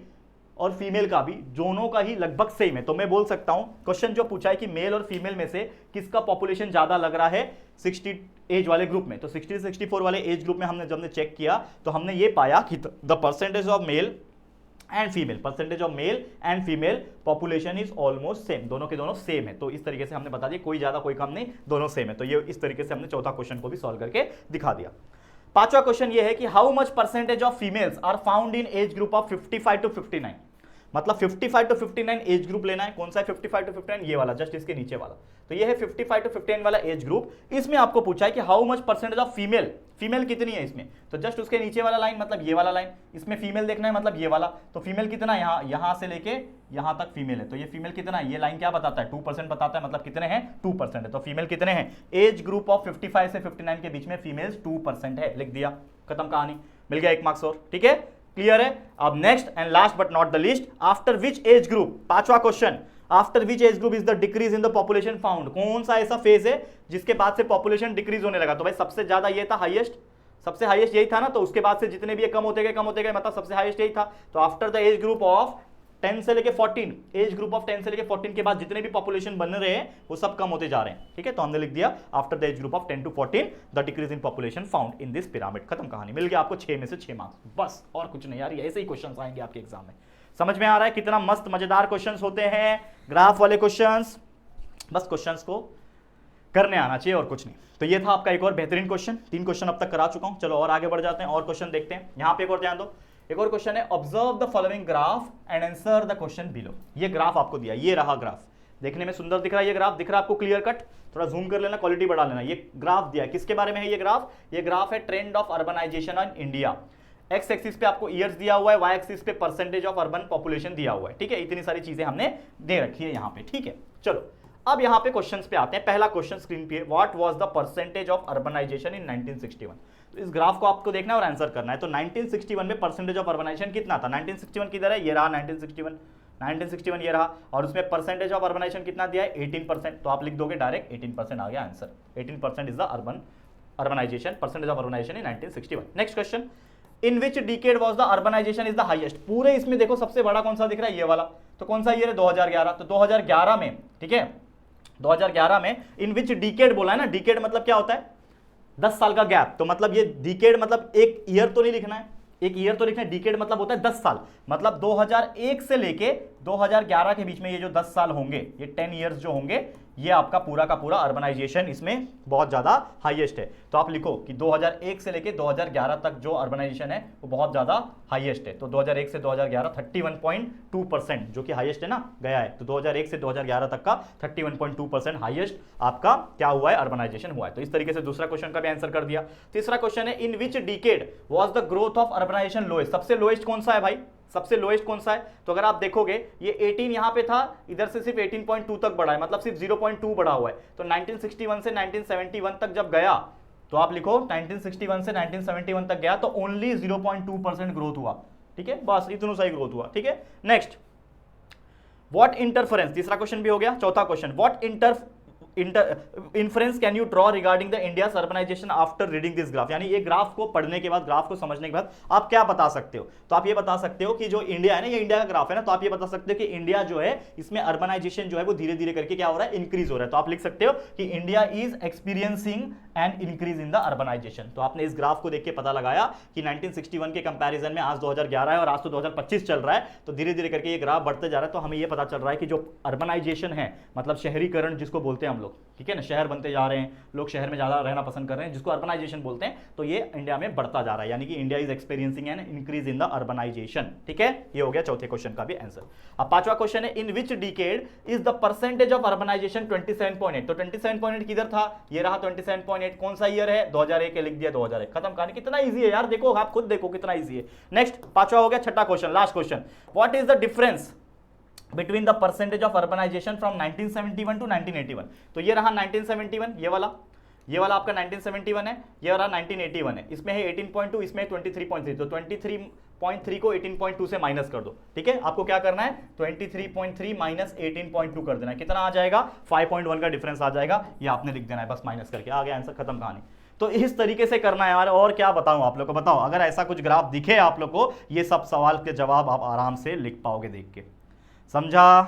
और फीमेल का भी, दोनों का ही लगभग सेम है। तो मैं बोल सकता हूं, क्वेश्चन जो पूछा है कि मेल और फीमेल में से किसका पॉपुलेशन ज्यादा लग रहा है 60 एज वाले ग्रुप में, तो 60 से 64 वाले एज ग्रुप में जब हमने चेक किया तो हमने ये पाया कि the percentage of male and female, percentage of male and female population is almost same, दोनों के दोनों सेम है। तो इस तरीके से हमने बता दिया, कोई ज्यादा कोई कम नहीं, दोनों सेम है। तो ये इस तरीके से हमने चौथा क्वेश्चन को भी सॉल्व करके दिखा दिया। पांचवा क्वेश्चन ये है कि how much percentage of females are found in age group of 55 to 59, मतलब 55 टू 59 एज ग्रुप लेना है। कौन सा है 55 टू 59? ये वाला, जस्ट इसके नीचे वाला। तो ये है 55 टू 59 वाला एज ग्रुप। इसमें आपको पूछा है कि how much percentage of female, female कितनी है इसमें, तो जस्ट उसके नीचे वाला लाइन मतलब ये वाला लाइन, इसमें फीमेल देखना है मतलब ये वाला। तो फीमेल कितना, यहां से लेके यहां तक फीमेल है, तो ये फीमेल कितना है, ये लाइन क्या बताता है 2% बताता है, मतलब कितने हैं 2% है। तो फीमेल कितने हैं, एज ग्रुप ऑफ 55 से 59 के बीच में फीमेल्स 2% है, लिख दिया, खत्म कहानी, मिल गया 1 मार्क्स और, ठीक है, क्लियर है। अब next and last but not the least, after which age group, 5वां question, after which age group is the decrease in the population found, कौन सा ऐसा फेज है जिसके बाद से पॉपुलेशन डिक्रीज होने लगा। तो भाई सबसे ज्यादा ये था हाईएस्ट, सबसे हाईएस्ट यही था ना, तो उसके बाद से जितने भी ये कम होते गए मतलब सबसे हाईएस्ट यही था। तो after the age group of 10 से लेके 14, एज ग्रुप ऑफ 10 से लेके 14 के बाद जितने भी पॉपुलेशन बन रहे हैं वो सब कम होते जा रहे हैं, ठीक है। तो हमने लिख दिया after the age group of 10 to 14 the decrease in population found in this pyramid, खत्म कहानी, मिल गया आपको 6 में से 6 मार्क्स, बस और कुछ नहीं यार, ऐसे ही क्वेश्चंस आएंगे आपके एग्जाम में। समझ में आ रहा है कितना मस्त मजेदार क्वेश्चंस होते हैं, ग्राफ वाले क्वेश्चंस, बस क्वेश्चंस को करने आना चाहिए और कुछ नहीं। तो ये था आपका एक और बेहतरीन क्वेश्चन, 3 क्वेश्चन अब तक करा चुका हूं। चलो और आगे बढ़ जाते हैं और क्वेश्चन देखते हैं। यहां पे एक और ध्यान दो, एक और क्वेश्चन है, observe the following graph and answer the question below. ये ग्राफ आपको दिया, ये रहा ग्राफ, देखने में सुंदर दिख रहा है, ये ग्राफ दिख रहा है आपको क्लियर कट, थोड़ा जूम कर लेना, क्वालिटी बढ़ा लेना। ये ग्राफ दिया, किसके बारे में है ये ग्राफ, ये ग्राफ है trend of urbanization in India. X axis पे आपको ईयर्स दिया हुआ है, वाई एक्सिस पे परसेंटेज ऑफ अर्बन पॉपुलेशन दिया हुआ है, ठीक है। इतनी सारी चीजें हमने दे रखी है यहाँ पे, ठीक है। चलो अब यहाँ पे क्वेश्चंस पे आते हैं। पहला क्वेश्चन स्क्रीन पे, what was the percentage of urbanization in 1961। तो इस ग्राफ को आपको देखना है और आंसर करना है। तो 1961 में परसेंटेज ऑफ अर्बनाइजेशन कितना था, 1961 किधर है, ये रहा 1961 ये रहा, और उसमें परसेंटेज ऑफ अर्बनाइजेशन कितना दिया है 18%। तो आप लिख दोगे डायरेक्ट 18% आ गया answer, 18% is the urbanization, percentage of urbanization in 1961। Next question, in which decade was the urbanization is the highest. पूरे इसमें देखो सबसे बड़ा कौन सा दिख रहा है, ये वाला, तो कौन सा ईयर है 2011। तो 2011 में, ठीक है, 2011 में इन विच डिकेड बोला है ना, डिकेड मतलब क्या होता है 10 साल का गैप। तो मतलब ये डिकेड मतलब एक ईयर तो नहीं लिखना है, एक ईयर तो लिखना है, डिकेड मतलब होता है 10 साल, मतलब 2001 से लेके 2011 के बीच में ये जो 10 साल होंगे, ये 10 ईयर्स जो होंगे, ये आपका पूरा का पूरा अर्बनाइजेशन इसमें बहुत ज्यादा हाईएस्ट है। तो आप लिखो कि 2001 से लेके 2011 तक जो अर्बनाइजेशन है वो बहुत ज्यादा हाईएस्ट है। तो 2001 से 2011 31.2% जो कि हाईएस्ट है ना, गया है। तो 2001 से 2011 तक का 31.2% हाईएस्ट आपका क्या हुआ है, अर्बनाइजेशन हुआ है। तो इस तरीके से दूसरा क्वेश्चन का भी आंसर कर दिया। तीसरा क्वेश्चन है, in which decade was the growth of urbanization lowest. सबसे लोएस्ट कौन सा है भाई, सबसे लोएस्ट कौन सा है। तो अगर आप देखोगे ये 18 यहां पे था, इधर से सिर्फ 18.2 तक बढ़ा है, मतलब सिर्फ 0.2 बढ़ा हुआ है। तो 1961 से 1971 तक जब गया, तो आप लिखो 1961 से 1971 तक गया तो ओनली 0.2% ग्रोथ हुआ, ठीक है, बस इतना सही ग्रोथ हुआ, ठीक है। नेक्स्ट, व्हाट इंटरफेरेंस, तीसरा क्वेश्चन भी हो गया। चौथा question, what inference can you draw regarding the India's urbanization after reading this graph. यानी ये ग्राफ को पढ़ने के बाद, ग्राफ को समझने के बाद आप क्या बता सकते हो। तो आप ये बता सकते हो कि जो इंडिया है ना, ये इंडिया का ग्राफ है ना, तो आप ये बता सकते हो कि इंडिया जो है इसमें अर्बनाइजेशन जो है वो धीरे धीरे करके क्या हो रहा है, इंक्रीज हो रहा है। तो आप लिख सकते हो कि India is experiencing and increase in the urbanization. तो आपने इस ग्राफ को देख के पता लगाया कि 1961 के कंपैरिजन में आज 2011 है और आज तो 2025 चल रहा है, तो धीरे धीरे करके ये ग्राफ बढ़ते जा रहा है। तो हमें ये पता चल रहा है कि जो अर्बनाइजेशन है, मतलब शहरीकरण जिसको बोलते हैं हम लोग, ठीक है ना, शहर बनते जा रहे हैं, लोग शहर में ज्यादा रहना पसंद कर रहे हैं, जिसको अर्बनाइजेशन बोलते हैं, तो ये इंडिया में बढ़ता जा रहा है। यानी कि India is experiencing an increase in the urbanization, ठीक है। ये हो गया चौथे क्वेश्चन का भी आंसर। अब पांचवा क्वेश्चन है, in which decade is the percentage of urbanization 27.8। तो 27.8 किधर था, ये रहा 27.8, कौन सा ईयर है 2001, लिख दिया 2001, खत्म कहानी। कितना इजी है यार, देखो आप खुद देखो कितना इजी है। नेक्स्ट, पांचवा हो गया। छठा question, last question, what is the difference between the percentage of urbanization from 1971 to 1981। तो ये रहा 1971, ये वाला आपका 1971 है, ये रहा 1981 है। इसमें है 18.2, इसमें 23.3, तो 23.3 को 18.2 से माइनस कर दो, ठीक है। आपको क्या करना है, 23.3 माइनस 18.2 कर देना है, कितना आ जाएगा 5.1 का डिफरेंस आ जाएगा, ये आपने लिख देना है, बस माइनस करके आ गया आंसर, खत्म कहानी। तो इस तरीके से करना है यार, और क्या बताऊं आप लोग को, बताओ अगर ऐसा कुछ ग्राफ दिखे आप लोग को, ये सब सवाल के जवाब आप आराम से लिख पाओगे देख के। समझा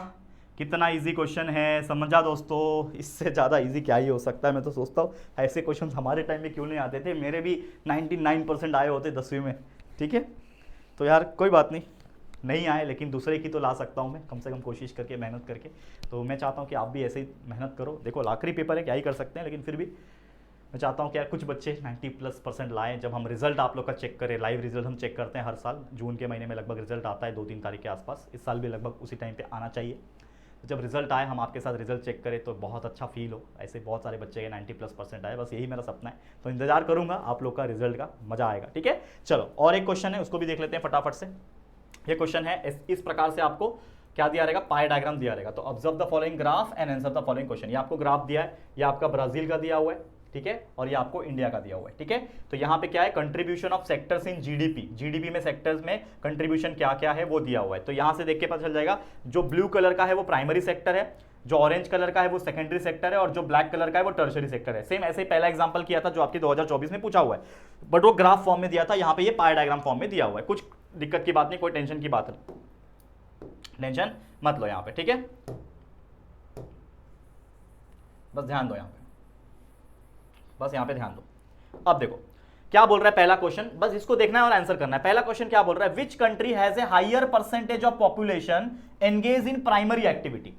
कितना इजी क्वेश्चन है, समझा दोस्तों, इससे ज़्यादा इजी क्या ही हो सकता है। मैं तो सोचता हूँ ऐसे क्वेश्चन हमारे टाइम में क्यों नहीं आते थे, मेरे भी 99% आए होते 10वीं में, ठीक है। तो यार कोई बात नहीं आए, लेकिन दूसरे की तो ला सकता हूँ मैं, कम से कम कोशिश करके, मेहनत करके। तो मैं चाहता हूँ कि आप भी ऐसे ही मेहनत करो। देखो आखिरी पेपर है, क्या ही कर सकते हैं, लेकिन फिर भी मैं चाहता हूँ कि यार कुछ बच्चे 90+% लाएं। जब हम रिजल्ट आप लोग का चेक करें, लाइव रिजल्ट हम चेक करते हैं हर साल, जून के महीने में लगभग रिजल्ट आता है 2-3 तारीख के आसपास, इस साल भी लगभग उसी टाइम पे आना चाहिए। तो जब रिजल्ट आए, हम आपके साथ रिजल्ट चेक करें तो बहुत अच्छा फील हो। ऐसे बहुत सारे बच्चे के 90+% आए, बस यही मेरा सपना है। तो इंतजार करूंगा आप लोग का रिजल्ट का, मजा आएगा। ठीक है, चलो और एक क्वेश्चन है, उसको भी देख लेते हैं फटाफट से। ये क्वेश्चन है इस प्रकार से, आपको क्या दिया रहेगा, पाई डायग्राम दिया रहेगा। तो observe the following graph and answer the following question. ये आपको ग्राफ दिया है, ये आपका ब्राजील का दिया हुआ है, ठीक है, और ये आपको इंडिया का दिया हुआ है। ठीक है, तो यहाँ पे क्या है, contribution of sectors in GDP, GDP में सेक्टर्स में कंट्रीब्यूशन क्या क्या है वो दिया हुआ है। तो यहाँ से देख के पता चल जाएगा, जो ब्लू कलर का है वो प्राइमरी सेक्टर है, जो ऑरेंज कलर का है वो सेकेंडरी सेक्टर है, और जो ब्लैक कलर का है वो टर्शरी सेक्टर है। सेम ऐसे ही पहला एग्जांपल किया था जो आपके 2024 में पूछा हुआ है, बट वो ग्राफ फॉर्म में दिया था, यहाँ पे ये पाई डायग्राम फॉर्म में दिया हुआ है। कुछ दिक्कत की बात नहीं, कोई टेंशन की बात नहीं, टेंशन मत लो यहाँ पे। ठीक है, बस ध्यान दो यहाँ पे, बस यहाँ पे ध्यान दो। अब देखो क्या बोल रहा है पहला क्वेश्चन, बस इसको देखना है और आंसर करना है। पहला क्वेश्चन क्या बोल रहा है, which country has a higher percentage of population engage in primary activity.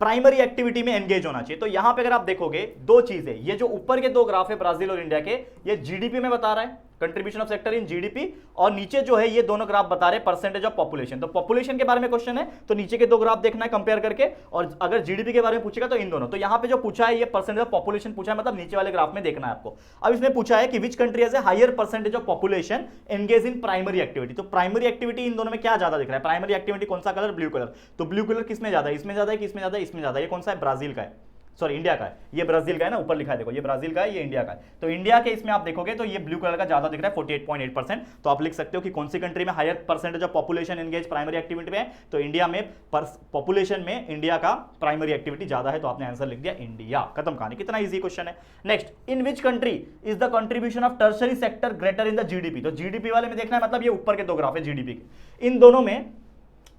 Primary activity में एंगेज होना चाहिए। तो यहां पे अगर आप देखोगे दो चीजें, ये जो ऊपर के दो ग्राफ है ब्राजील और इंडिया के, ये जीडीपी में बता रहा है, contribution of sector in GDP, और नीचे जो है ये दोनों ग्राफ बता रहे हैं परसेंटेज ऑफ पॉपुलेशन। तो पॉपुलेशन के बारे में क्वेश्चन है तो नीचे के दो ग्राफ देखना है कंपेयर करके, और अगर जीडीपी के बारे में पूछेगा तो इन दोनों। तो यहां पे जो पूछा है ये परसेंटेज ऑफ पॉपुलेशन पूछा है, मतलब नीचे वाले ग्राफ में देखना है आपको। अब इसमें पूछा है कि which country has a higher percentage of population engage in primary activity. तो प्राइमरी एक्टिविटी इन दोनों में क्या ज्यादा दिख रहा है, प्राइमरी एक्टिविटी कौन सा कलर, ब्लू कलर। तो ब्लू कलर किसमें ज्यादा है, इसमें ज्यादा है कि इसमें ज्यादा है, इसमें ज्यादा है। ये कौन सा है, ब्राजील का है, सॉरी इंडिया का है, ये ब्राजील का है ना, ऊपर लिखा है देखो, ये ब्राजील का है, ये इंडिया का है। तो इंडिया के इसमें आप देखोगे तो ये ब्लू कलर का ज्यादा दिख रहा है 48.8%। तो आप लिख सकते हो कि कौन सी कंट्री में higher percentage of population engage primary activity में है, तो इंडिया में पॉपुलेशन में इंडिया का प्राइमरी एक्टिविटी ज्यादा है। तो आपने आंसर लिख दिया इंडिया, खत्म कहानी। कितना इजी क्वेश्चन है। Next, in which country is the contribution of tertiary sector greater in the GDP. तो जीडीपी वाले में देखना है, मतलब ये ऊपर के दो ग्राफ है जीडीपी के, इन दोनों में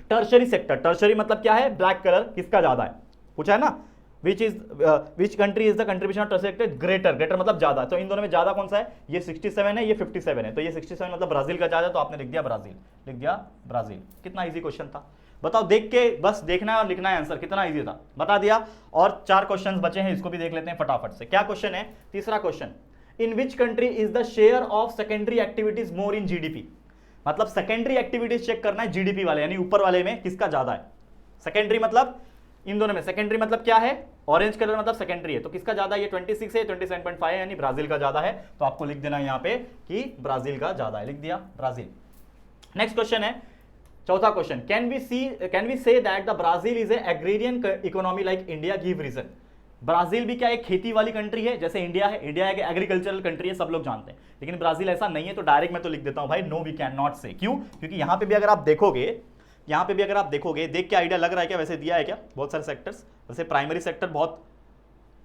टर्शरी सेक्टर, टर्शरी मतलब क्या है, ब्लैक कलर, किसका ज्यादा है पूछा है ना। Which country is the contribution of tertiary sector greater, greater मतलब ज्यादा। तो इन दोनों में ज्यादा कौन सा है, ये 67 है, ये 57 है। तो ये 67 मतलब ब्राजील का ज्यादा, तो आपने लिख दिया ब्राजील, लिख दिया ब्राजील। कितना इजी क्वेश्चन था बताओ, देख के बस देखना है और लिखना है आंसर। कितना इजी था बता दिया। और 4 क्वेश्चन बचे हैं, इसको भी देख लेते हैं फटाफट से। क्या क्वेश्चन है, तीसरा question, in which country is the share of secondary activities more in GDP. मतलब सेकेंडरी एक्टिविटीज चेक करना है जीडीपी वाले, यानी ऊपर वाले में किसका ज्यादा है। सेकेंडरी मतलब इन दोनों में, सेकेंडरी मतलब क्या है, ऑरेंज कलर मतलब सेकेंडरी है, तो किसका ज्यादा है, ये 26 है, 27.5 है, यानी ब्राजील का ज्यादा है। तो आपको लिख देना है यहाँ पे कि ब्राजील का ज्यादा है, लिख दिया ब्राजील। नेक्स्ट क्वेश्चन है, चौथा question, can we say that the Brazil is a agrarian economy like India, give reason. Brazil भी क्या एक खेती वाली कंट्री है जैसे इंडिया है, इंडिया एक एग्रीकल्चरल कंट्री है, सब लोग जानते हैं, लेकिन ब्राजील ऐसा नहीं है। तो डायरेक्ट मैं तो लिख देता हूं भाई, नो वी कैन नॉट से। क्यों, क्योंकि यहां पे भी अगर आप देखोगे, यहाँ पे भी अगर आप देखोगे, देख के आइडिया लग रहा है क्या, वैसे दिया है क्या बहुत सारे सेक्टर्स। वैसे प्राइमरी सेक्टर बहुत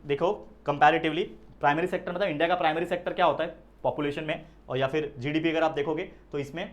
देखो कंपैरेटिवली, प्राइमरी सेक्टर मतलब इंडिया का प्राइमरी सेक्टर क्या होता है पॉपुलेशन में, और या फिर जीडीपी अगर आप देखोगे तो इसमें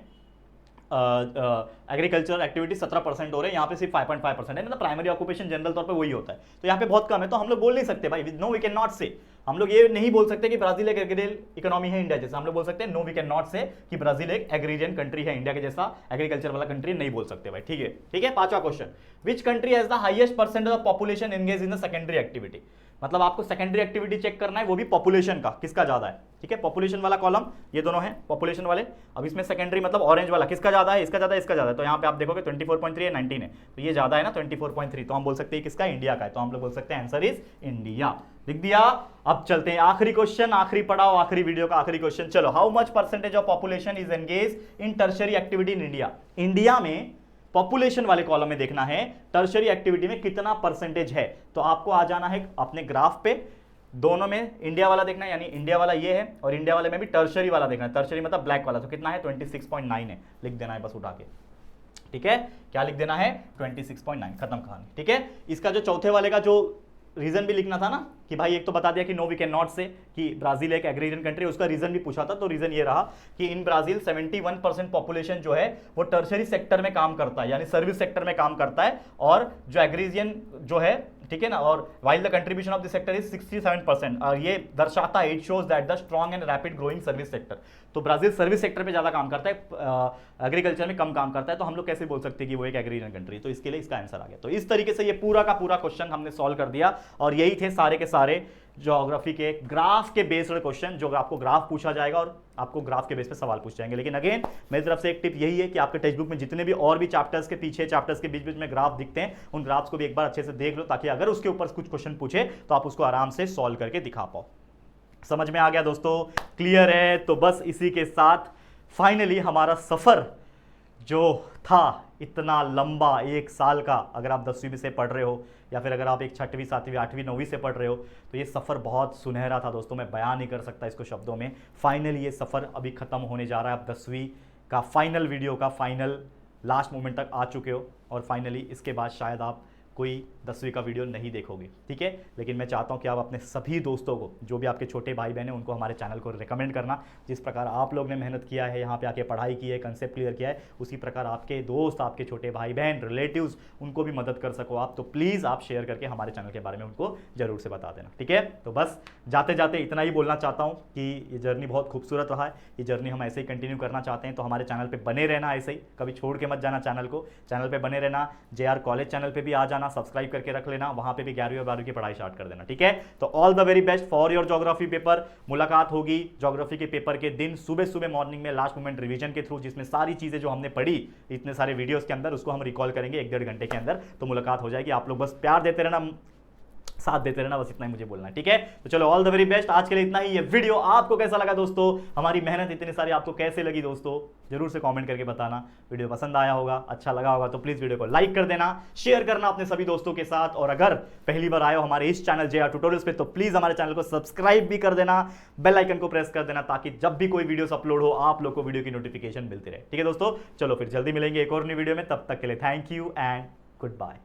एग्रीकल्चरल एक्टिविटी 17% हो रहे हैं, यहाँ पे सिर्फ 5.5% है, मतलब प्राइमरी ऑक्यूपेशन जनरल तौर पे वही होता है। तो यहाँ पे बहुत कम है, तो हम लोग बोल नहीं सकते भाई, नो वी कैन नॉट से। हम लोग ये नहीं बोल सकते कि ब्राजील एक एग्रीरियल इकोनॉमी है इंडिया जैसा, हम लोग बोल सकते हैं नो वी कैन नॉट से कि ब्राजील एक एग्रीरियन कंट्री है, इंडिया के जैसा एग्रीकल्चर वाला कंट्री नहीं बोल सकते भाई। ठीक है, ठीक है। पांचवा question, which country has the highest percentage of population engage in the secondary activity. मतलब आपको सेकेंडरी एक्टिविटी चेक करना है, वो भी पॉपुलेशन का, किसका ज्यादा है। ठीक है, पॉपुलेशन वाला कॉलम ये दोनों है पॉपुलेशन वाले। अब इसमें सेकेंडरी मतलब ऑरेंज वाला किसका ज्यादा है, इसका ज्यादा है, इसका ज्यादा है। तो यहाँ पे आप देखोगे 24.3 है, 19 है, तो ये ज्यादा है ना 24.3, तो हम बोल सकते हैं किसका, इंडिया का है। तो हम लोग बोल सकते हैं आंसर इज इंडिया, लिख दिया। अब चलते हैं आखिरी क्वेश्चन, आखिरी पढ़ाओ, आखिरी वीडियो का आखिरी क्वेश्चन। चलो, how much percentage of population is engage in tertiary activity in India. India में पॉपुलेशन वाले कॉलम में देखना है टर्शरी एक्टिविटी में कितना परसेंटेज है। तो आपको आ जाना है अपने ग्राफ पे, दोनों में इंडिया वाला देखना है, यानी इंडिया वाला ये है, और इंडिया वाले में भी टर्शरी वाला देखना है। टर्शरी मतलब ब्लैक वाला, तो कितना है 26.9 है, लिख देना है बस उठा के। ठीक है, क्या लिख देना है 26.9, खत्म कहानी। ठीक है, इसका जो चौथे वाले का जो रीजन भी लिखना था ना कि भाई, एक तो बता दिया कि नो वी कैन नॉट से कि ब्राजील एक एग्रीरियन कंट्री, उसका रीजन भी पूछा था। तो रीजन ये रहा कि इन ब्राजील 71% पॉपुलेशन जो है वो टर्शरी सेक्टर में काम करता है, यानी सर्विस सेक्टर में काम करता है, और जो एग्रीरियन जो है ठीक है ना। और while the contribution of the sector is 67%, ये दर्शाता है, it shows that the strong and rapid growing service sector. तो ब्राजील सर्विस सेक्टर पे ज्यादा काम करता है, एग्रीकल्चर में कम काम करता है, तो हम लोग कैसे बोल सकते हैं कि वो एक एग्रीरियन कंट्री। तो इसके लिए इसका आंसर आ गया। तो इस तरीके से ये पूरा का पूरा क्वेश्चन हमने सॉल्व कर दिया, और यही थे सारे के सारे ज्योग्राफी के ग्राफ के बेस्ड क्वेश्चन, जो आपको ग्राफ पूछा जाएगा और आपको ग्राफ के बेस पे सवाल पूछ जाएंगे। लेकिन अगेन मेरी तरफ से एक टिप यही है कि आपके टेक्स्ट बुक में जितने भी और भी चैप्टर्स के पीछे, चैप्टर्स के बीच बीच में ग्राफ दिखते हैं, उन ग्राफ्स को भी एक बार अच्छे से देख लो, ताकि अगर उसके ऊपर कुछ क्वेश्चन पूछे तो आप उसको आराम से सॉल्व करके दिखा पाओ। समझ में आ गया दोस्तों? क्लियर है? तो बस इसी के साथ फाइनली हमारा सफर जो था इतना लंबा, 1 साल का, अगर आप 10वीं से पढ़ रहे हो या फिर अगर आप एक 6वीं 7वीं 8वीं 9वीं से पढ़ रहे हो, तो ये सफ़र बहुत सुनहरा था दोस्तों। मैं बयान नहीं कर सकता इसको शब्दों में। फाइनली ये सफ़र अभी ख़त्म होने जा रहा है। आप 10वीं का फाइनल वीडियो का फाइनल लास्ट मोमेंट तक आ चुके हो, और फाइनली इसके बाद शायद आप कोई 10वीं का वीडियो नहीं देखोगे, ठीक है। लेकिन मैं चाहता हूं कि आप अपने सभी दोस्तों को, जो भी आपके छोटे भाई बहन हैं, उनको हमारे चैनल को रिकमेंड करना। जिस प्रकार आप लोग ने मेहनत किया है, यहाँ पे आके पढ़ाई की है, कंसेप्ट क्लियर किया है, उसी प्रकार आपके दोस्त, आपके छोटे भाई बहन, रिलेटिव्स, उनको भी मदद कर सको आप। तो प्लीज़ आप शेयर करके हमारे चैनल के बारे में उनको जरूर से बता देना, ठीक है। तो बस जाते जाते इतना ही बोलना चाहता हूँ कि ये जर्नी बहुत खूबसूरत रहा है। ये जर्नी हम ऐसे ही कंटिन्यू करना चाहते हैं, तो हमारे चैनल पर बने रहना, ऐसे ही कभी छोड़ के मत जाना चैनल को। चैनल पर बने रहना, JR कॉलेज चैनल पर भी आ जाना, सब्सक्राइब करके लेना, वहां पे भी 11वीं और 12वीं की पढ़ाई स्टार्ट कर देना, ठीक है। तो all the very best for your geography paper. मुलाकात होगी ज्योग्राफी के पेपर के दिन सुबह सुबह मॉर्निंग में लास्ट मोमेंट रिवीजन के थ्रू, जिसमें सारी चीजें जो हमने पढ़ी इतने सारे वीडियोस के अंदर, उसको हम रिकॉल करेंगे 1-1.5 घंटे के अंदर। तो मुलाकात हो जाएगी। आप लोग बस प्यार देते रहना, साथ देते रहना, बस इतना ही मुझे बोलना है, ठीक है। तो चलो ऑल द वेरी बेस्ट। आज के लिए इतना ही। ये वीडियो आपको कैसा लगा दोस्तों? हमारी मेहनत इतनी सारी आपको कैसे लगी दोस्तों? जरूर से कमेंट करके बताना। वीडियो पसंद आया होगा, अच्छा लगा होगा, तो प्लीज वीडियो को लाइक कर देना, शेयर करना अपने सभी दोस्तों के साथ। और अगर पहली बार आए हो हमारे इस चैनल JR ट्यूटोरियल्स पे, तो प्लीज हमारे चैनल को सब्सक्राइब भी कर देना, बेल आइकन को प्रेस कर देना, ताकि जब भी कोई वीडियोस अपलोड हो आप लोग को वीडियो की नोटिफिकेशन मिलती रहे, ठीक है दोस्तों। चलो फिर जल्दी मिलेंगे एक और नई वीडियो में। तब तक के लिए thank you and good bye.